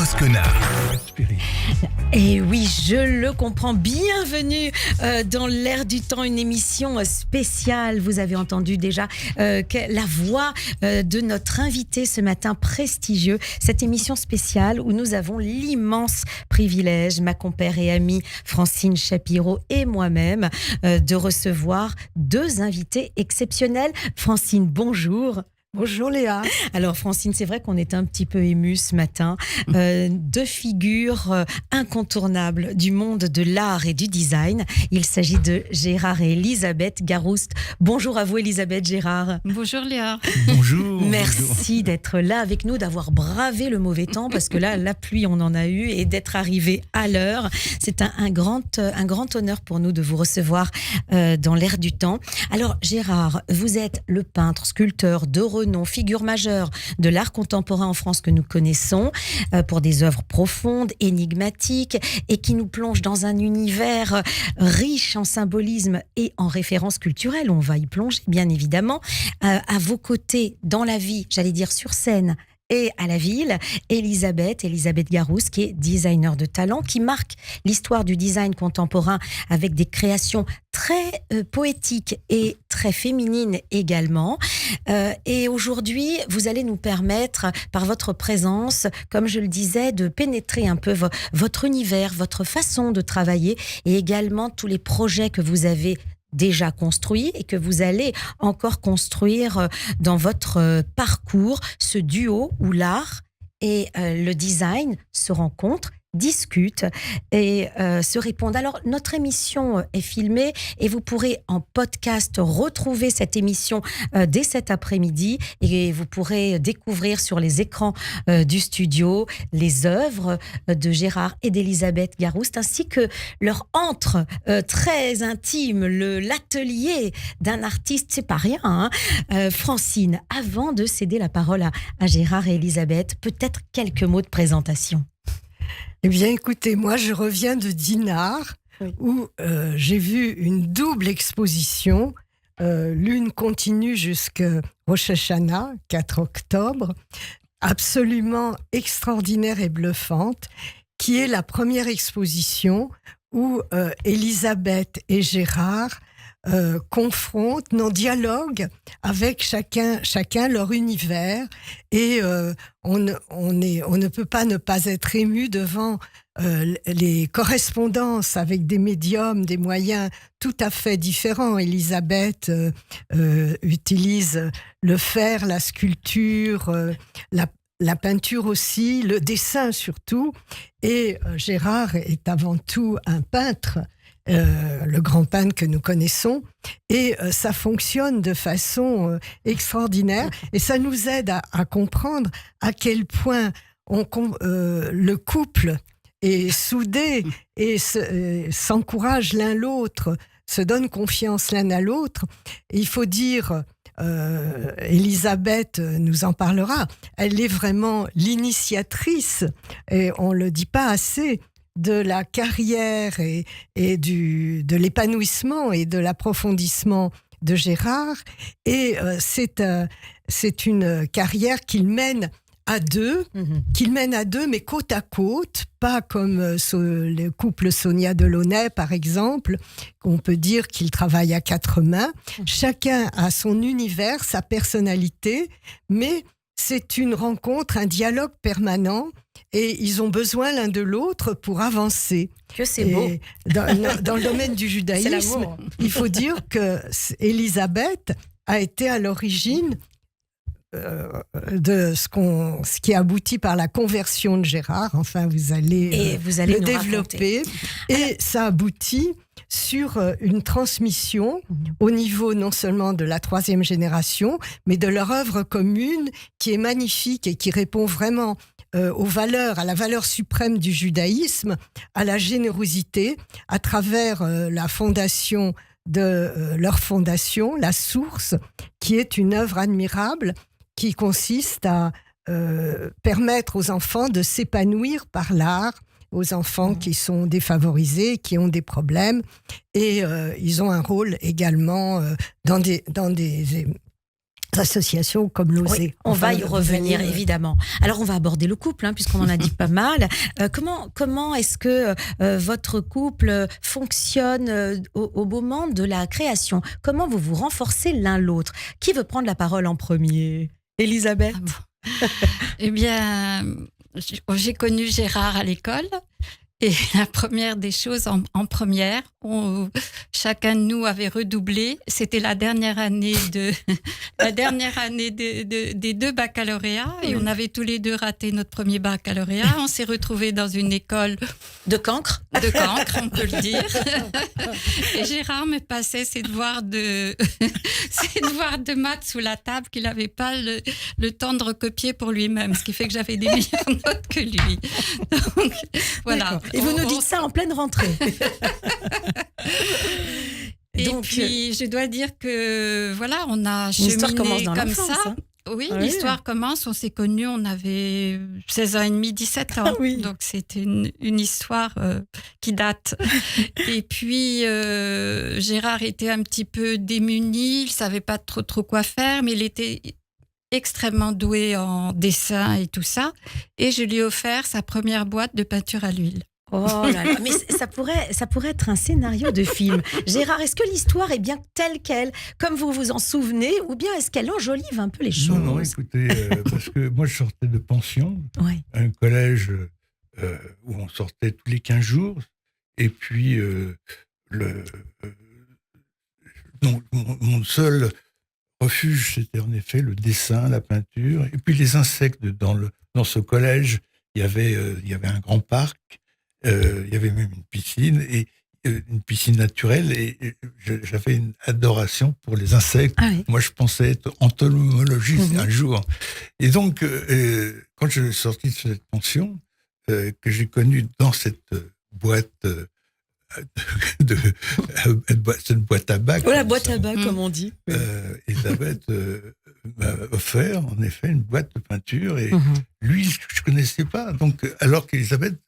Moscona. Et oui, je le comprends. Bienvenue dans l'Air du Temps, une émission spéciale. Vous avez entendu déjà la voix de notre invité ce matin prestigieux. Cette émission spéciale où nous avons l'immense privilège, ma compère et amie Francine Shapiro et moi-même, de recevoir deux invités exceptionnels. Francine, bonjour. Bonjour Léa. Alors Francine, c'est vrai qu'on est un petit peu émus ce matin. Deux figures incontournables du monde de l'art et du design. Il s'agit de Gérard et Elisabeth Garouste. Bonjour à vous Elisabeth, Gérard. Bonjour Léa. Bonjour. Merci d'être là avec nous, d'avoir bravé le mauvais temps, parce que là, la pluie, on en a eu, et d'être arrivé à l'heure. C'est un grand honneur pour nous de vous recevoir dans l'Air du Temps. Alors Gérard, vous êtes le peintre, sculpteur de renom, figure majeure de l'art contemporain en France que nous connaissons, pour des œuvres profondes, énigmatiques, et qui nous plongent dans un univers riche en symbolisme et en références culturelles. On va y plonger, bien évidemment. À vos côtés, dans la vie, j'allais dire sur scène, et à la ville, Elisabeth Garouste, qui est designer de talent, qui marque l'histoire du design contemporain avec des créations très poétiques et très féminines également. Et aujourd'hui, vous allez nous permettre, par votre présence, comme je le disais, de pénétrer un peu votre univers, votre façon de travailler, et également tous les projets que vous avez déjà construit et que vous allez encore construire dans votre parcours, ce duo où l'art et le design se rencontrent, discutent et se répondent. Alors, notre émission est filmée et vous pourrez en podcast retrouver cette émission dès cet après-midi, et vous pourrez découvrir sur les écrans du studio les œuvres de Gérard et d'Elisabeth Garouste, ainsi que leur antre très intime, l'atelier d'un artiste, c'est pas rien, hein. Francine, avant de céder la parole à Gérard et Elisabeth, peut-être quelques mots de présentation. Eh bien, écoutez, moi, je reviens de Dinard, oui, où j'ai vu une double exposition. L'une continue jusqu'à Rosh Hashanah, 4 octobre, absolument extraordinaire et bluffante, qui est la première exposition où Elisabeth et Gérard confrontent, non, dialoguent avec chacun leur univers, et on ne peut pas ne pas être ému devant les correspondances avec des médiums, des moyens tout à fait différents. Elisabeth utilise le fer, la sculpture, la peinture aussi, le dessin surtout, et Gérard est avant tout un peintre, le grand peintre que nous connaissons, et ça fonctionne de façon extraordinaire, et ça nous aide à comprendre à quel point le couple est soudé et s'encourage l'un l'autre, se donne confiance l'un à l'autre. Et il faut dire, Elisabeth nous en parlera, elle est vraiment l'initiatrice, et on ne le dit pas assez, de la carrière et de l'épanouissement et de l'approfondissement de Gérard. Et c'est une carrière qu'il mène à deux, mais côte à côte, pas comme le couple Sonia Delaunay, par exemple, qu'on peut dire qu'ils travaillent à 4 mains. Chacun a son univers, sa personnalité, mais c'est une rencontre, un dialogue permanent, et ils ont besoin l'un de l'autre pour avancer. Que c'est beau. Dans le domaine du judaïsme, il faut dire que Elisabeth a été à l'origine de ce qui aboutit par la conversion de Gérard. Enfin, vous allez le développer. Et ça aboutit sur une transmission au niveau non seulement de la 3e génération, mais de leur œuvre commune, qui est magnifique et qui répond vraiment aux valeurs, à la valeur suprême du judaïsme, à la générosité, à travers la fondation de leur fondation, La Source, qui est une œuvre admirable, qui consiste à permettre aux enfants de s'épanouir par l'art, aux enfants qui sont défavorisés, qui ont des problèmes, et ils ont un rôle également dans des associations comme l'OSE. Oui, on va y revenir, évidemment. Alors, on va aborder le couple, puisqu'on en a dit pas mal. Comment est-ce que votre couple fonctionne au moment de la création? Comment vous vous renforcez l'un l'autre? Qui veut prendre la parole en premier? Elisabeth? Eh bien, j'ai connu Gérard à l'école. Et la première des choses, en première, chacun de nous avait redoublé. C'était la dernière année des 2 baccalauréats. Et on avait tous les 2 raté notre premier baccalauréat. On s'est retrouvés dans une école de cancre. De cancre, on peut le dire. Et Gérard me passait ses devoirs de maths sous la table qu'il n'avait pas le temps de recopier pour lui-même. Ce qui fait que j'avais des meilleures notes que lui. Donc, voilà. D'accord. Et vous nous dites ça en pleine rentrée. Et donc, puis, je dois dire que, voilà, on a cheminé comme ça. Hein. Oui, l'histoire commence. On s'est connus, on avait 16 ans et demi, 17 ans. Ah oui. Donc, c'était une histoire qui date. Et puis, Gérard était un petit peu démuni. Il ne savait pas trop quoi faire, mais il était extrêmement doué en dessin et tout ça. Et je lui ai offert sa première boîte de peinture à l'huile. Oh là là, mais ça pourrait être un scénario de film. Gérard, est-ce que l'histoire est bien telle qu'elle, comme vous vous en souvenez, ou bien est-ce qu'elle enjolive un peu les choses? Non, écoutez, parce que moi je sortais de pension, ouais. Un collège où on sortait tous les 15 jours, et puis mon seul refuge, c'était en effet le dessin, la peinture, et puis les insectes. Dans ce collège, il y avait un grand parc. Il y avait même une piscine, et une piscine naturelle, et j'avais une adoration pour les insectes. Ah oui. Moi, je pensais être entomologiste un jour. Et donc, quand je suis sorti de cette pension, que j'ai connue dans cette boîte cette boîte à bac. Oh, la boîte à bac, comme on dit. Elisabeth m'a offert, en effet, une boîte de peinture, et lui, je ne connaissais pas. Donc, alors qu'Elisabeth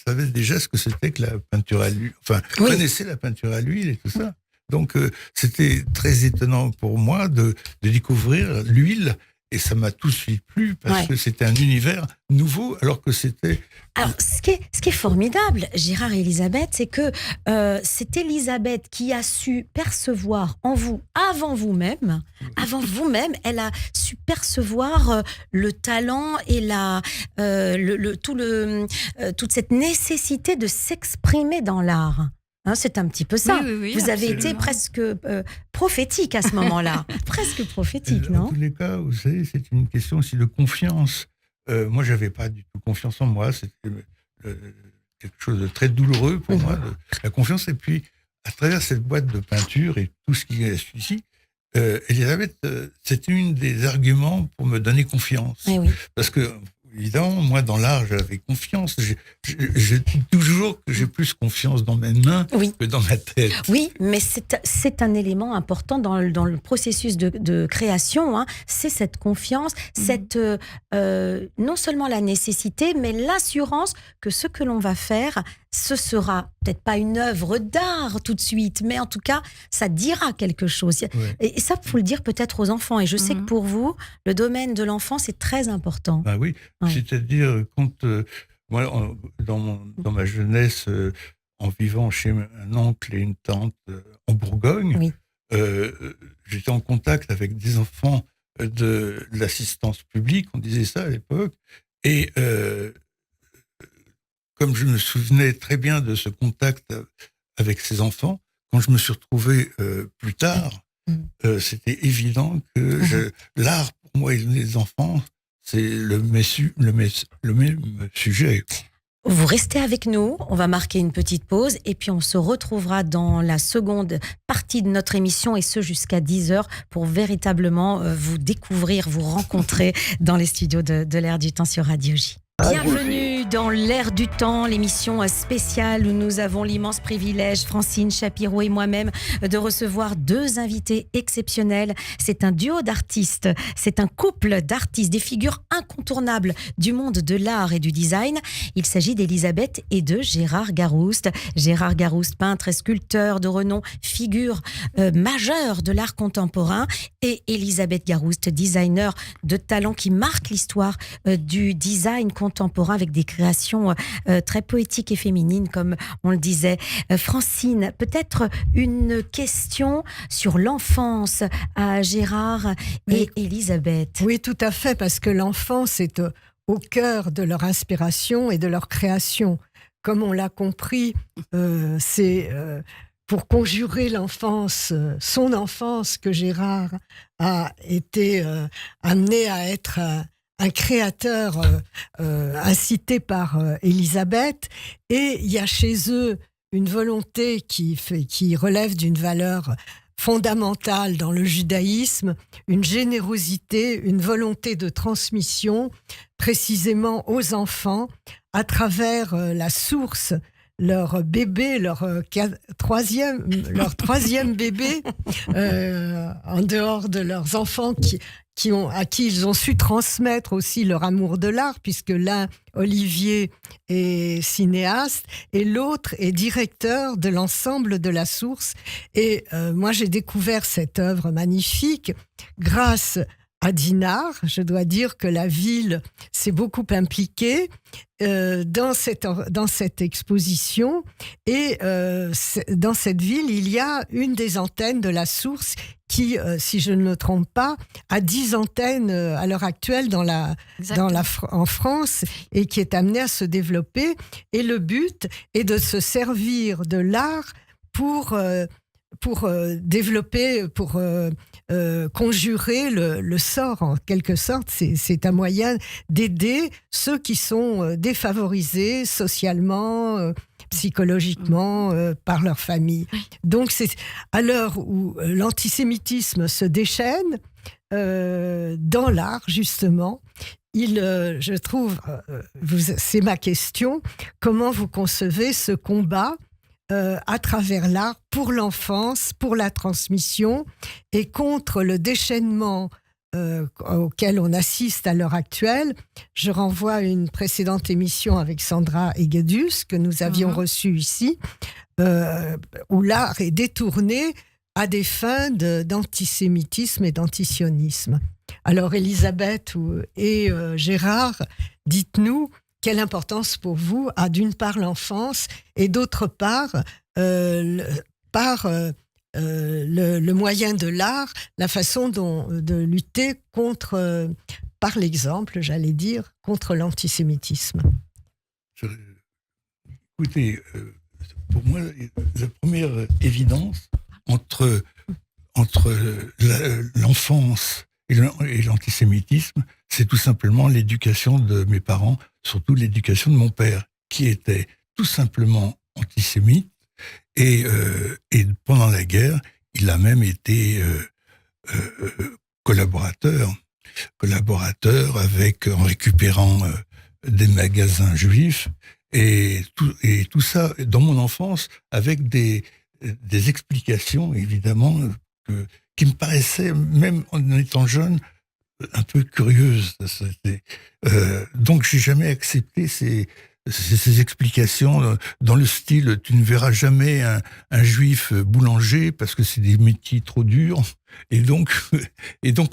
savait déjà ce que c'était que la peinture à l'huile, connaissait la peinture à l'huile et tout ça. Donc, c'était très étonnant pour moi de découvrir l'huile. Et ça m'a tout de suite plu, parce que c'était un univers nouveau, alors que c'était... Alors, ce qui est formidable, Gérard et Elisabeth, c'est que c'est Elisabeth qui a su percevoir en vous, avant vous-même, elle a su percevoir le talent et toute cette nécessité de s'exprimer dans l'art. C'est un petit peu ça. Oui, vous avez été presque prophétique à ce moment-là. Presque prophétique, non? En tous les cas, vous savez, c'est une question aussi de confiance. Moi, je n'avais pas du tout confiance en moi. C'était quelque chose de très douloureux pour moi, la confiance. Et puis, à travers cette boîte de peinture et tout ce qui est ici, Elisabeth, c'était une des arguments pour me donner confiance. Oui. Parce que, évidemment, moi, dans l'art, j'avais confiance. Je dis toujours que j'ai plus confiance dans mes mains que dans ma tête. Oui, mais c'est un élément important dans le processus de création. C'est cette confiance, non seulement la nécessité, mais l'assurance que ce que l'on va faire, ce sera peut-être pas une œuvre d'art tout de suite, mais en tout cas, ça dira quelque chose. Ouais. Et ça, il faut le dire peut-être aux enfants. Et je sais que pour vous, le domaine de l'enfant, c'est très important. Ah oui, c'est-à-dire quand moi, dans ma jeunesse, en vivant chez un oncle et une tante en Bourgogne, j'étais en contact avec des enfants de l'assistance publique, on disait ça à l'époque, et comme je me souvenais très bien de ce contact avec ces enfants, quand je me suis retrouvé plus tard, c'était évident que l'art, pour moi, et les enfants, c'est le même sujet. Vous restez avec nous, on va marquer une petite pause et puis on se retrouvera dans la seconde partie de notre émission, et ce jusqu'à 10h, pour véritablement vous découvrir, vous rencontrer dans les studios de l'Air du Temps sur Radio J. Bienvenue dans l'Air du temps, l'émission spéciale où nous avons l'immense privilège, Francine Shapiro et moi-même, de recevoir deux invités exceptionnels. C'est un duo d'artistes, c'est un couple d'artistes, des figures incontournables du monde de l'art et du design. Il s'agit d'Elisabeth et de Gérard Garouste. Gérard Garouste, peintre et sculpteur de renom, figure majeure de l'art contemporain, et Elisabeth Garouste, designer de talent qui marque l'histoire du design contemporain avec des créations très poétiques et féminines, comme on le disait. Francine, peut-être une question sur l'enfance à Gérard et Elisabeth. Oui, tout à fait, parce que l'enfance est au cœur de leur inspiration et de leur création. Comme on l'a compris, c'est pour conjurer l'enfance, son enfance, que Gérard a été amené à être un créateur incité par Elisabeth, et il y a chez eux une volonté qui relève d'une valeur fondamentale dans le judaïsme, une générosité, une volonté de transmission précisément aux enfants à travers la source, leur bébé, leur troisième bébé, en dehors de leurs enfants à qui ils ont su transmettre aussi leur amour de l'art, puisque l'un, Olivier, est cinéaste et l'autre est directeur de l'ensemble de la source. Et moi, j'ai découvert cette œuvre magnifique grâce à Dinard. Je dois dire que la ville s'est beaucoup impliquée dans cette exposition, et dans cette ville, il y a une des antennes de la source qui, si je ne me trompe pas, a 10 antennes à l'heure actuelle en France, et qui est amenée à se développer. Et le but est de se servir de l'art pour développer, pour conjurer le sort, en quelque sorte. C'est un moyen d'aider ceux qui sont défavorisés socialement, psychologiquement, par leur famille. Donc c'est à l'heure où l'antisémitisme se déchaîne dans l'art, justement. Je trouve, c'est ma question, comment vous concevez ce combat à travers l'art pour l'enfance, pour la transmission, et contre le déchaînement auquel on assiste à l'heure actuelle. Je renvoie à une précédente émission avec Sandra Egedus que nous avions reçue ici, où l'art est détourné à des fins d'antisémitisme et d'antisionisme. Alors Elisabeth et Gérard, dites-nous, quelle importance pour vous a d'une part l'enfance, et d'autre part, le moyen de l'art, la façon de lutter contre, par l'exemple, j'allais dire, contre l'antisémitisme. Écoutez, pour moi, la première évidence entre l'enfance et l'antisémitisme, c'est tout simplement l'éducation de mes parents, surtout l'éducation de mon père, qui était tout simplement antisémite, et pendant la guerre, il a même été collaborateur en récupérant des magasins juifs, et tout ça dans mon enfance, avec des explications évidemment qui me paraissaient, même en étant jeune, un peu curieuse. Donc j'ai jamais accepté ces explications dans le style: tu ne verras jamais un juif boulanger parce que c'est des métiers trop durs. Et donc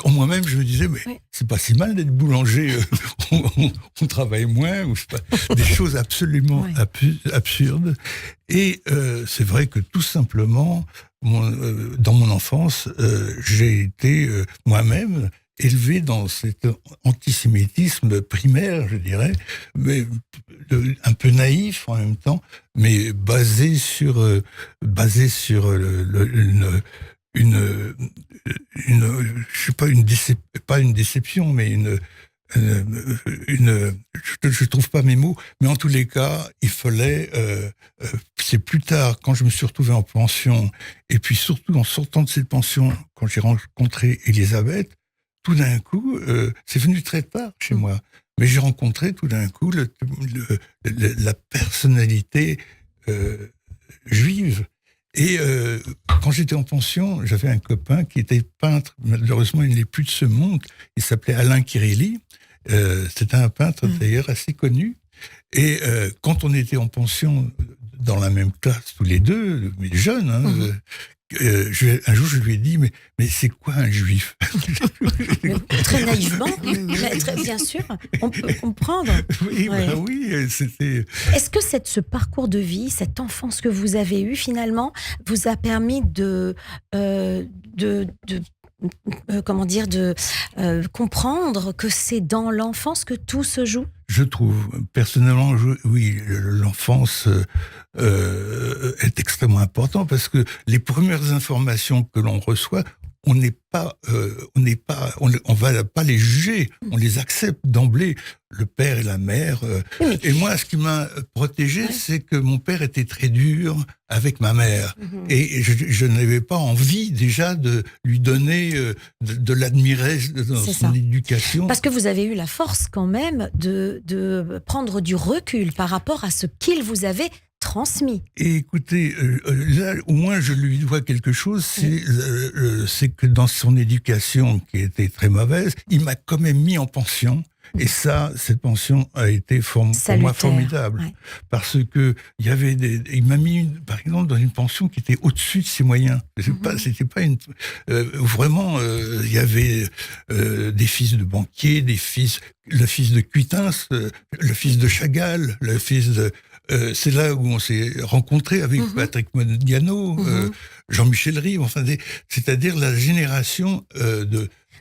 en moi-même je me disais, mais c'est pas si mal d'être boulanger, on travaille moins, ou des choses absolument absurdes. Et c'est vrai que tout simplement dans mon enfance, j'ai été moi-même élevé dans cet antisémitisme primaire, je dirais, mais un peu naïf en même temps, mais basé sur une je sais pas, pas une déception, mais je trouve pas mes mots, mais en tous les cas, il fallait, c'est plus tard, quand je me suis retrouvé en pension, et puis surtout en sortant de cette pension, quand j'ai rencontré Elisabeth, tout d'un coup, c'est venu très tard chez moi. Mais j'ai rencontré tout d'un coup la personnalité juive. Et quand j'étais en pension, j'avais un copain qui était peintre. Malheureusement, il n'est plus de ce monde. Il s'appelait Alain Kirilli. C'était un peintre d'ailleurs assez connu. Et quand on était en pension dans la même classe tous les deux, mais jeunes, un jour je lui ai dit mais c'est quoi un juif? Très naïvement, bien sûr, on peut comprendre. Oui, ouais. Oui, c'était. Est-ce que ce parcours de vie, cette enfance que vous avez eue finalement, vous a permis de comprendre que c'est dans l'enfance que tout se joue? Je trouve, personnellement, oui, l'enfance est extrêmement importante parce que les premières informations que l'on reçoit, on va pas les juger, on les accepte d'emblée, le père et la mère. Oui. Et moi, ce qui m'a protégé, c'est que mon père était très dur avec ma mère. Et je n'avais pas envie déjà de lui donner, de l'admirer dans son éducation. Parce que vous avez eu la force quand même de prendre du recul par rapport à ce qu'il vous avait transmis. Et écoutez, là, au moins, je lui dois quelque chose, c'est que dans son éducation, qui était très mauvaise, il m'a quand même mis en pension. Et ça, cette pension a été pour moi formidable. Ouais. Parce que il m'a mis, par exemple, dans une pension qui était au-dessus de ses moyens. C'était pas une, vraiment, il y avait des fils de banquiers, le fils de Cuitens, le fils de Chagall, le fils de, c'est là où on s'est rencontrés avec Patrick Modiano, Jean-Michel Ribes, enfin, c'est-à-dire la génération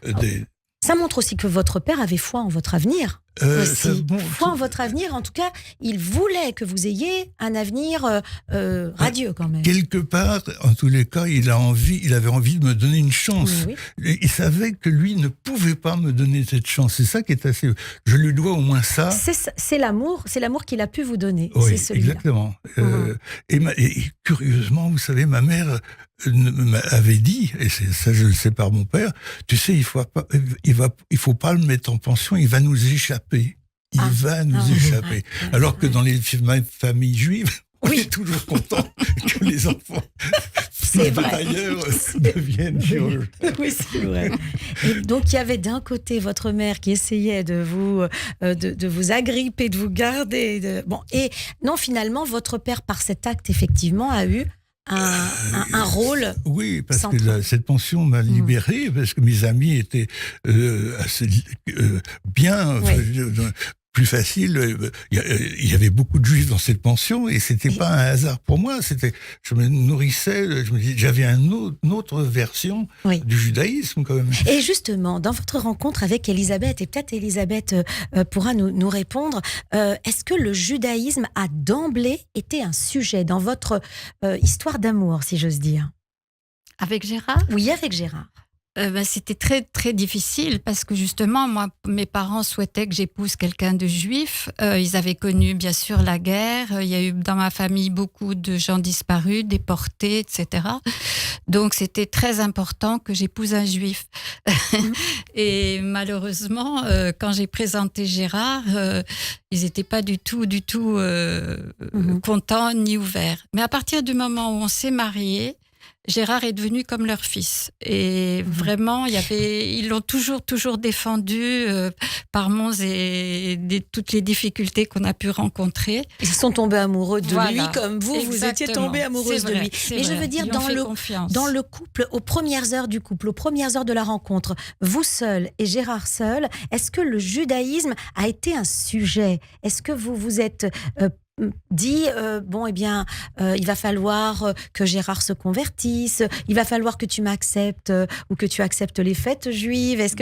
des. Ça montre aussi que votre père avait foi en votre avenir. Foi en votre avenir, en tout cas, il voulait que vous ayez un avenir radieux quand même. Quelque part, en tous les cas, il avait envie de me donner une chance. Oui. Il savait que lui ne pouvait pas me donner cette chance. C'est ça qui est assez. Je lui dois au moins ça. C'est l'amour qu'il a pu vous donner. Oui, c'est celui-là. Exactement. Et curieusement, vous savez, ma mère m'avait dit, et c'est ça je le sais par mon père, tu sais, il faut pas le mettre en pension, il va nous échapper. Il va nous échapper. Alors que dans les familles juives, on est toujours content que les enfants d'ailleurs deviennent chirurgiens. Oui, c'est vrai. Et donc, il y avait d'un côté votre mère qui essayait de vous agripper, de vous garder. Et non, finalement, votre père, par cet acte, effectivement, a eu un rôle. Oui, parce central. Que cette pension m'a libéré, parce que mes amis étaient assez bien. Plus facile. Il y avait beaucoup de juifs dans cette pension et c'était pas un hasard pour moi. Je me nourrissais, j'avais une autre version du judaïsme quand même. Et justement, dans votre rencontre avec Elisabeth, et peut-être Elisabeth pourra nous répondre, est-ce que le judaïsme a d'emblée été un sujet dans votre histoire d'amour, si j'ose dire? Avec Gérard? Oui, avec Gérard. C'était très très difficile parce que justement moi mes parents souhaitaient que j'épouse quelqu'un de juif. Ils avaient connu bien sûr la guerre. Il y a eu dans ma famille beaucoup de gens disparus, déportés, etc. Donc c'était très important que j'épouse un juif. Et malheureusement quand j'ai présenté Gérard, ils n'étaient pas du tout contents ni ouverts. Mais à partir du moment où on s'est mariés, Gérard est devenu comme leur fils. Et vraiment, ils l'ont toujours défendu par Mons et toutes les difficultés qu'on a pu rencontrer. Ils sont tombés amoureux de lui, comme vous Exactement. étiez tombée amoureuse de lui. Mais je veux dire, dans le couple, aux premières heures du couple, aux premières heures de la rencontre, vous seul et Gérard seul, est-ce que le judaïsme a été un sujet? Est-ce que vous vous êtes dit, il va falloir que Gérard se convertisse, il va falloir que tu m'acceptes ou que tu acceptes les fêtes juives. Est-ce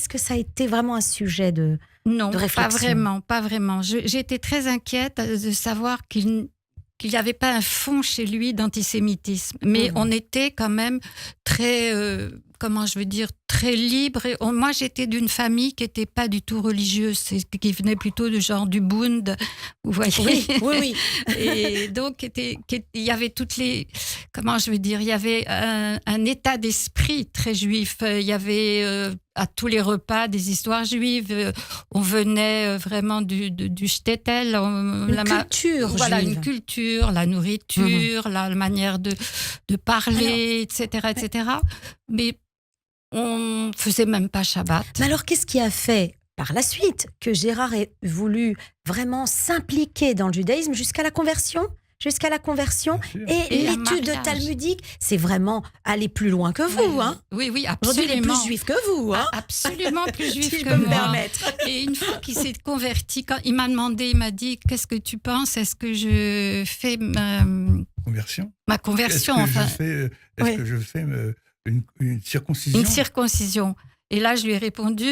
que ça a été vraiment un sujet de réflexion? Non, pas vraiment. J'ai été très inquiète de savoir qu'il n'y avait pas un fond chez lui d'antisémitisme. Mais on était quand même très comment je veux dire, très libre. Et moi, j'étais d'une famille qui n'était pas du tout religieuse, qui venait plutôt du genre du Bund, vous voyez. Oui, oui, oui. Et donc, il y avait toutes les, comment je veux dire, il y avait un état d'esprit très juif. Il y avait à tous les repas des histoires juives. On venait vraiment du shtetl. Une culture voilà, juive. une culture, la nourriture, la manière de parler, etc., etc. Mais on faisait même pas Shabbat. Mais alors, qu'est-ce qui a fait par la suite que Gérard ait voulu vraiment s'impliquer dans le judaïsme jusqu'à la conversion? Jusqu'à la conversion et un l'étude mariage. talmudique, c'est vraiment aller plus loin que vous. Hein. Oui, Aujourd'hui, absolument. il est plus juif que vous. Hein. Absolument plus juif Si je que peux me moi. permettre. Et une fois qu'il s'est converti, quand il m'a demandé, il m'a dit, qu'est-ce que tu penses? Est-ce que je fais Conversion. ma conversion? Est-ce que je fais une circoncision? Une circoncision. Et là, je lui ai répondu,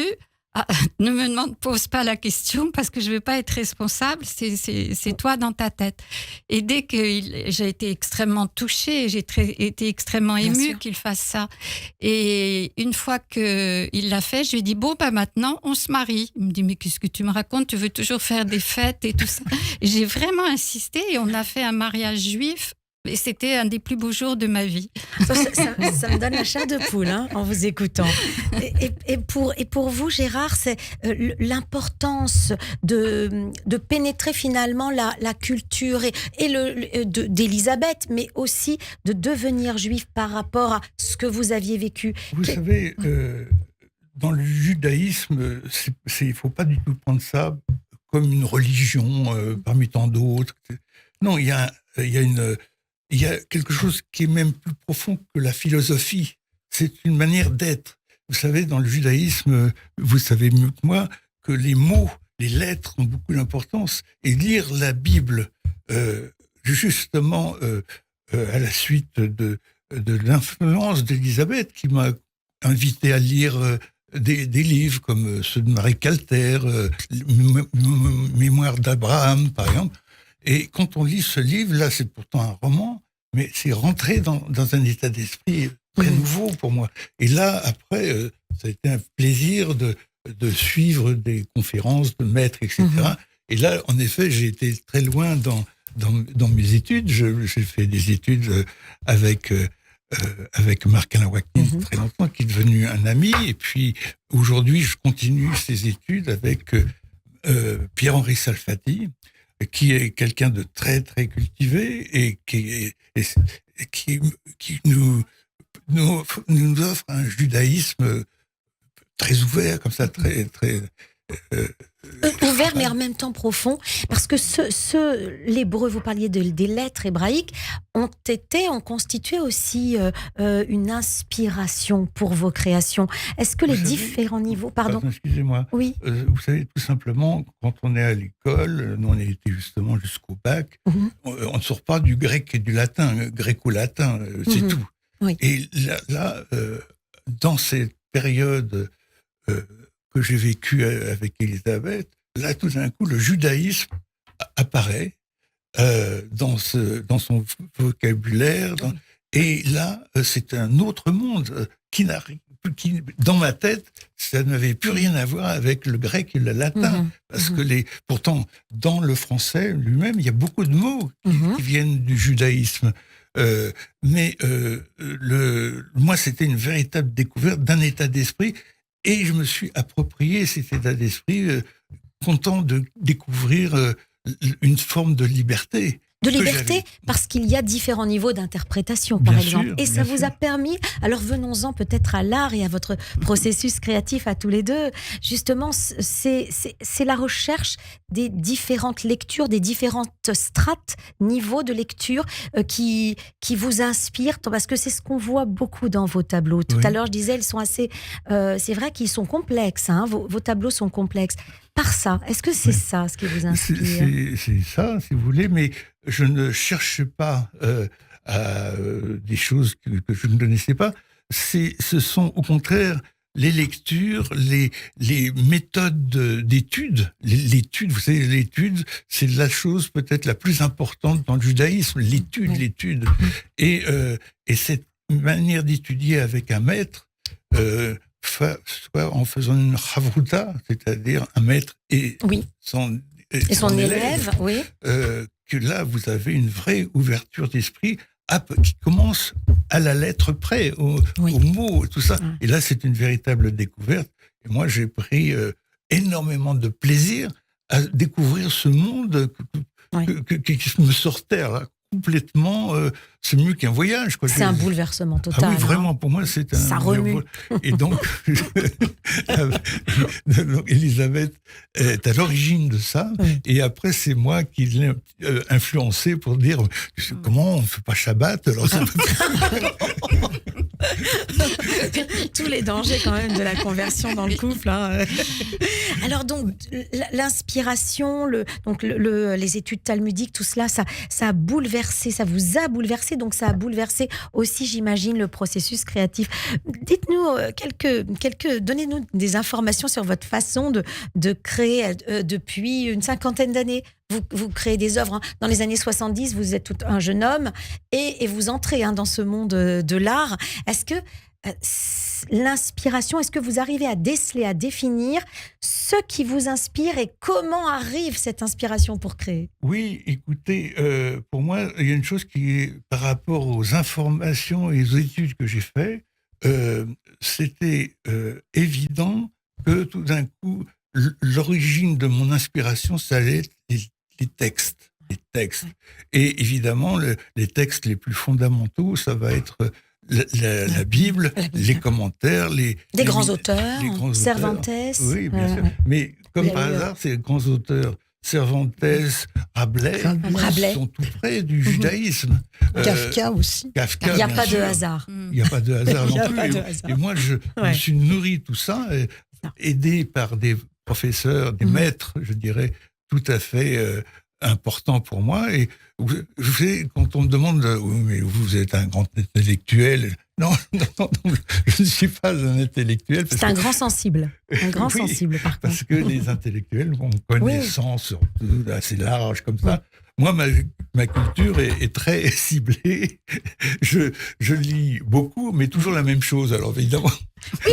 pose pas la question parce que je ne veux pas être responsable, c'est toi dans ta tête. Et dès que j'ai été extrêmement touchée, j'ai été extrêmement émue qu'il fasse ça. Et une fois qu'il l'a fait, je lui ai dit, bon, maintenant, on se marie. Il me dit, mais qu'est-ce que tu me racontes? Tu veux toujours faire des fêtes et tout ça. Et j'ai vraiment insisté et on a fait un mariage juif. Et c'était un des plus beaux jours de ma vie. Ça me donne la chair de poule en vous écoutant. Et pour vous, Gérard, c'est l'importance de pénétrer finalement la culture d'Élisabeth, mais aussi de devenir juif par rapport à ce que vous aviez vécu. Vous savez, dans le judaïsme, il ne faut pas du tout prendre ça comme une religion parmi tant d'autres. Non, il y a quelque chose qui est même plus profond que la philosophie. C'est une manière d'être. Vous savez, dans le judaïsme, vous savez mieux que moi, que les mots, les lettres ont beaucoup d'importance. Et lire la Bible, justement, à la suite de l'influence d'Élisabeth, qui m'a invité à lire des livres comme ceux de Marie Calter, Mémoire d'Abraham, par exemple. Et quand on lit ce livre, là, c'est pourtant un roman, mais c'est rentrer dans un état d'esprit très nouveau pour moi. Et là, après, ça a été un plaisir de suivre des conférences de maîtres, etc. Et là, en effet, j'ai été très loin dans mes études. J'ai fait des études avec Marc-Alain Wachtin très longtemps, qui est devenu un ami. Et puis, aujourd'hui, je continue ces études avec Pierre-Henri Salfati, qui est quelqu'un de très, très cultivé et qui nous offre un judaïsme très ouvert, comme ça, très, très ouvert, mais en même temps profond, parce que l'hébreu, vous parliez des lettres hébraïques, ont constitué aussi une inspiration pour vos créations. Est-ce que les différents niveaux... Pardon, excusez-moi. Oui. Vous savez, tout simplement, quand on est à l'école, nous on a été justement jusqu'au bac, on ne sort pas du grec et du latin, gréco-latin, c'est tout. Oui. Et là dans cette période que j'ai vécue avec Élisabeth, là tout d'un coup, le judaïsme apparaît dans son vocabulaire. Et là, c'est un autre monde qui, dans ma tête, ça n'avait plus rien à voir avec le grec et le latin. Parce que pourtant, dans le français lui-même, il y a beaucoup de mots qui viennent du judaïsme. Mais moi, c'était une véritable découverte d'un état d'esprit. Et je me suis approprié cet état d'esprit, content de découvrir une forme de liberté. De liberté, parce qu'il y a différents niveaux d'interprétation, par exemple. Et ça vous a permis, alors venons-en peut-être à l'art et à votre processus créatif à tous les deux. Justement, c'est la recherche des différentes lectures, des différentes strates, niveaux de lecture qui vous inspirent, parce que c'est ce qu'on voit beaucoup dans vos tableaux. Tout à l'heure, je disais, ils sont assez... c'est vrai qu'ils sont complexes, hein, vos tableaux sont complexes. Par ça, est-ce que c'est ça ce qui vous inspire? C'est ça, si vous voulez, mais je ne cherche pas à des choses que je ne connaissais pas. Ce sont au contraire les lectures, les méthodes d'études. L'étude, vous savez, l'étude, c'est la chose peut-être la plus importante dans le judaïsme, l'étude. Et cette manière d'étudier avec un maître, soit en faisant une chavruta, c'est-à-dire un maître et son élève, oui. Que là, vous avez une vraie ouverture d'esprit qui commence à la lettre près, au mot, tout ça. Et là, c'est une véritable découverte. Et moi, j'ai pris énormément de plaisir à découvrir ce monde qui me sortait là, complètement. C'est mieux qu'un voyage. Quoi. C'est un bouleversement total. Ah oui, vraiment, pour moi, c'est un... Ça remue. Et donc, Elisabeth est à l'origine de ça. Oui. Et après, c'est moi qui l'ai influencé pour dire comment on ne fait pas Shabbat alors ça Tous les dangers quand même de la conversion dans le couple. Hein. Alors donc, l'inspiration, les études talmudiques, tout cela, ça a bouleversé, ça vous a bouleversé, donc ça a bouleversé aussi, j'imagine, le processus créatif. Dites-nous donnez-nous des informations sur votre façon de créer depuis une 50aine d'années. Vous créez des œuvres. Dans les années 70, vous êtes tout un jeune homme et vous entrez dans ce monde de l'art. Est-ce que l'inspiration, est-ce que vous arrivez à déceler, à définir ce qui vous inspire et comment arrive cette inspiration pour créer ? Oui, écoutez, pour moi, il y a une chose qui est par rapport aux informations et aux études que j'ai faites, c'était évident que tout d'un coup, l'origine de mon inspiration, ça allait être les textes. Et évidemment, les textes les plus fondamentaux, ça va être la Bible, les commentaires, des grands auteurs, Cervantes. Oui, bien sûr. Mais comme par hasard, ces grands auteurs, Cervantes, Rabelais sont tout près du judaïsme. Kafka aussi. Il n'y a pas de hasard. Il n'y a pas de hasard non plus. Et moi, je me suis nourri tout ça, aidé par des professeurs, des maîtres, je dirais, tout à fait important pour moi. Et vous savez, quand on me demande, mais vous êtes un grand intellectuel. Non, je ne suis pas un intellectuel. C'est un grand sensible. Un grand sensible, par contre. Parce que les intellectuels ont connaissance surtout assez large comme ça. Moi, ma culture est très ciblée. Je lis beaucoup, mais toujours la même chose, alors évidemment. Oui,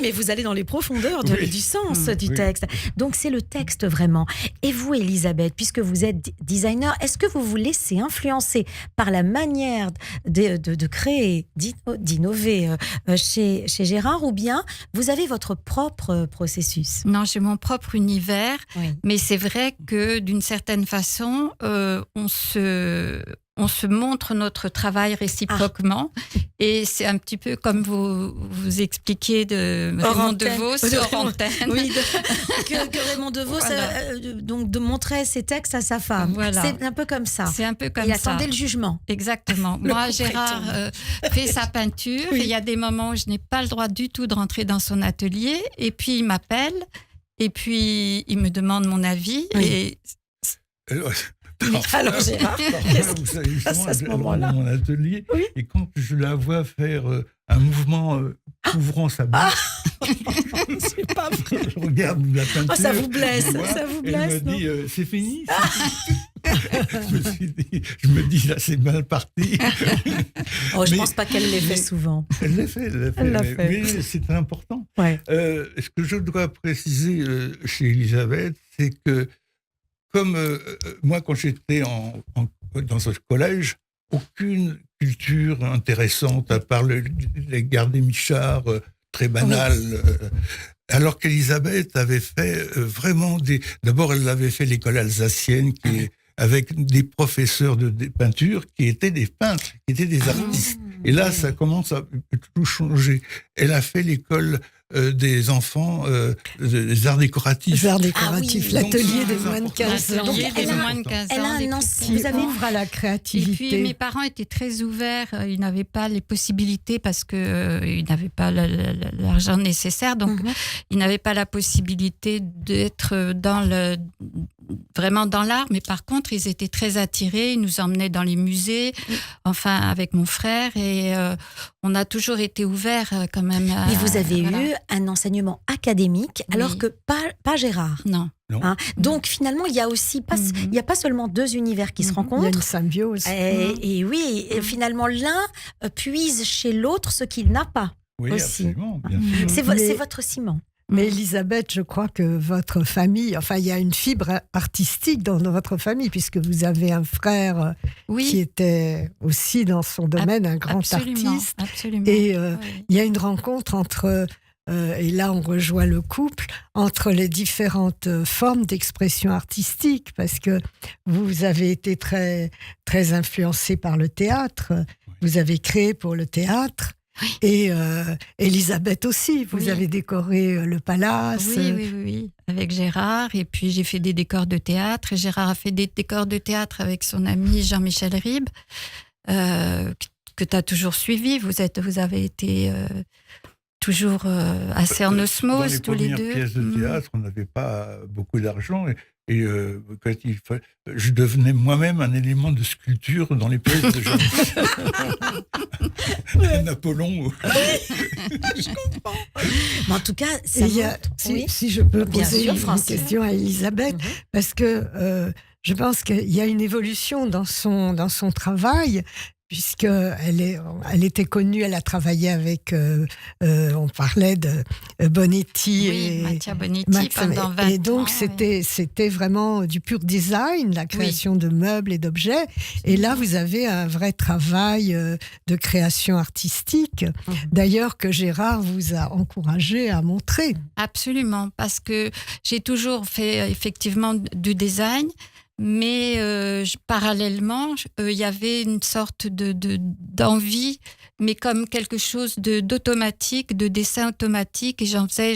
mais vous allez dans les profondeurs du sens du texte. Donc, c'est le texte vraiment. Et vous, Elisabeth, puisque vous êtes designer, est-ce que vous vous laissez influencer par la manière de créer, d'innover chez Gérard, ou bien vous avez votre propre processus ? Non, j'ai mon propre univers, mais c'est vrai que d'une certaine façon, on se montre notre travail réciproquement. Et c'est un petit peu comme vous expliquiez de Raymond DeVos hors antenne. Oui, que Raymond DeVos donc de montrer ses textes à sa femme. Voilà. C'est un peu comme ça. C'est un peu comme ça. Il attendait le jugement. Exactement. Moi, Gérard fait sa peinture. Et il y a des moments où je n'ai pas le droit du tout de rentrer dans son atelier. Et puis, il m'appelle. Et puis, il me demande mon avis. Et... Alors Gérard, vous savez, justement, à ce moment-là, dans mon atelier, et quand je la vois faire un mouvement ouvrant sa bouche, c'est pas vrai. Je regarde la peinture. Ça vous blesse, elle me dit c'est fini. Je me dis là c'est mal parti. Je pense pas qu'elle l'ait fait souvent. Elle l'a fait. Mais c'est important. Ce que je dois préciser chez Elisabeth, c'est que comme moi, quand j'étais dans un collège, aucune culture intéressante, à part les Gardé Michard, très banales. Alors qu'Elisabeth avait fait vraiment D'abord, elle avait fait l'école alsacienne, avec des professeurs de peinture qui étaient des peintres, qui étaient des artistes. Et là, ça commence à tout changer. Elle a fait l'école des enfants des arts décoratifs. Les arts décoratifs, l'atelier des moins de 15 ans. Elle a un ancien. Vous avez ouvert à la créativité. Et puis mes parents étaient très ouverts. Ils n'avaient pas les possibilités parce que ils n'avaient pas l'argent nécessaire. Donc ils n'avaient pas la possibilité d'être vraiment dans l'art. Mais par contre, ils étaient très attirés. Ils nous emmenaient dans les musées, enfin avec mon frère. Et on a toujours été ouverts quand même. Mais vous avez eu un enseignement académique, alors que pas Gérard. Non. Hein? Donc finalement, il y a aussi il y a pas seulement deux univers qui se rencontrent. Il y a une symbiose. Et finalement, l'un puise chez l'autre ce qu'il n'a pas. Oui, aussi. absolument, bien sûr. C'est votre ciment. Mais Elisabeth, je crois que votre famille, enfin, il y a une fibre artistique dans votre famille, puisque vous avez un frère qui était aussi dans son domaine, un grand artiste. Absolument. Et il y a une rencontre entre, et là on rejoint le couple, entre les différentes formes d'expression artistique, parce que vous avez été très, très influencé par le théâtre, vous avez créé pour le théâtre. Oui. Et Elisabeth aussi, vous avez décoré le palace. Oui, avec Gérard. Et puis j'ai fait des décors de théâtre. Et Gérard a fait des décors de théâtre avec son ami Jean-Michel Ribes, que tu as toujours suivi. Vous avez été toujours assez en osmose tous les deux. Dans les premières pièces de théâtre, on n'avait pas beaucoup d'argent. Et quand je devenais moi-même un élément de sculpture dans les pièces de Jean-Michel. Napoléon. Je comprends. Mais en tout cas, ça si je peux poser une question à Elisabeth, parce que je pense qu'il y a une évolution dans son travail, puisqu'elle était connue, elle a travaillé avec, on parlait de Bonetti et Mattia Bonetti pendant 20 ans. Et donc, c'était vraiment du pur design, la création de meubles et d'objets. Et là, vous avez un vrai travail de création artistique. D'ailleurs, que Gérard vous a encouragé à montrer. Absolument, parce que j'ai toujours fait effectivement du design. Mais parallèlement, il y avait une sorte d'envie, mais comme quelque chose d'automatique, de dessin automatique. Et j'en faisais.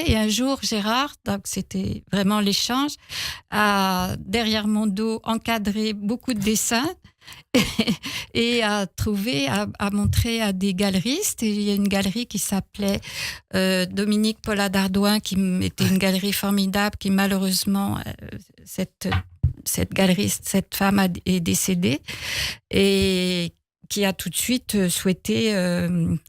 Et un jour, Gérard, donc c'était vraiment l'échange, a derrière mon dos encadré beaucoup de dessins et a montré à des galeristes. Et il y a une galerie qui s'appelait Dominique Paula d'Ardouin, qui était une galerie formidable, qui malheureusement, cette femme est décédée et qui a tout de suite souhaité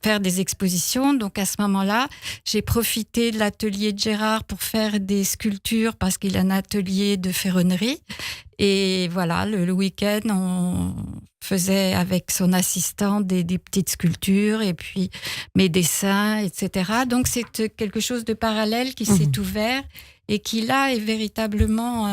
faire des expositions. Donc à ce moment-là, j'ai profité de l'atelier de Gérard pour faire des sculptures parce qu'il a un atelier de ferronnerie. Et voilà, le week-end, on faisait avec son assistant des petites sculptures et puis mes dessins, etc. Donc c'est quelque chose de parallèle qui s'est ouvert et qui là est véritablement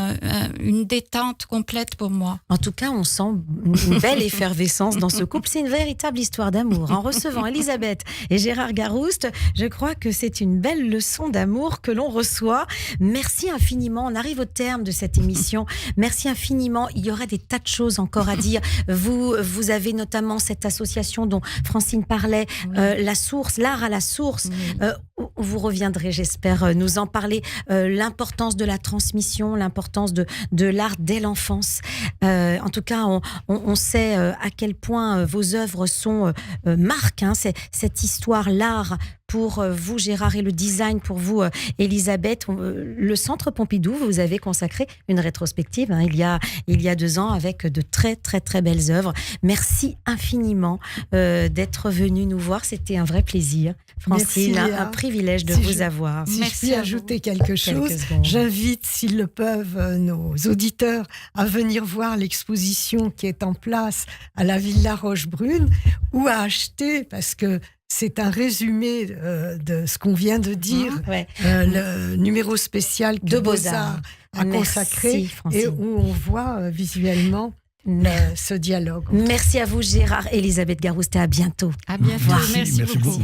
une détente complète pour moi. En tout cas, on sent une belle effervescence dans ce couple. C'est une véritable histoire d'amour. En recevant Elisabeth et Gérard Garouste, je crois que c'est une belle leçon d'amour que l'on reçoit. Merci infiniment. On arrive au terme de cette émission. Merci infiniment. Il y aura des tas de choses encore à dire. Vous avez notamment cette association dont Francine parlait, La Source, l'art à la source. Vous reviendrez, j'espère, nous en parler. L'importance de la transmission, l'importance de l'art dès l'enfance. En tout cas, on sait à quel point vos œuvres marquent cette histoire, l'art pour vous, Gérard, et le design pour vous, Elisabeth. Le Centre Pompidou, vous avez consacré une rétrospective il y a 2 ans avec de très, très, très belles œuvres. Merci infiniment d'être venu nous voir. C'était un vrai plaisir. Francine, un privilège de vous avoir. Si je puis ajouter quelque chose, j'invite, s'ils le peuvent, nos auditeurs à venir voir l'exposition qui est en place à la Villa Rochebrune ou à acheter, parce que c'est un résumé de ce qu'on vient de dire, le numéro spécial que Beaux-Arts a consacré et où on voit visuellement ce dialogue. Merci à vous, Gérard, Elisabeth Garouste, et à bientôt. À bientôt. Merci beaucoup.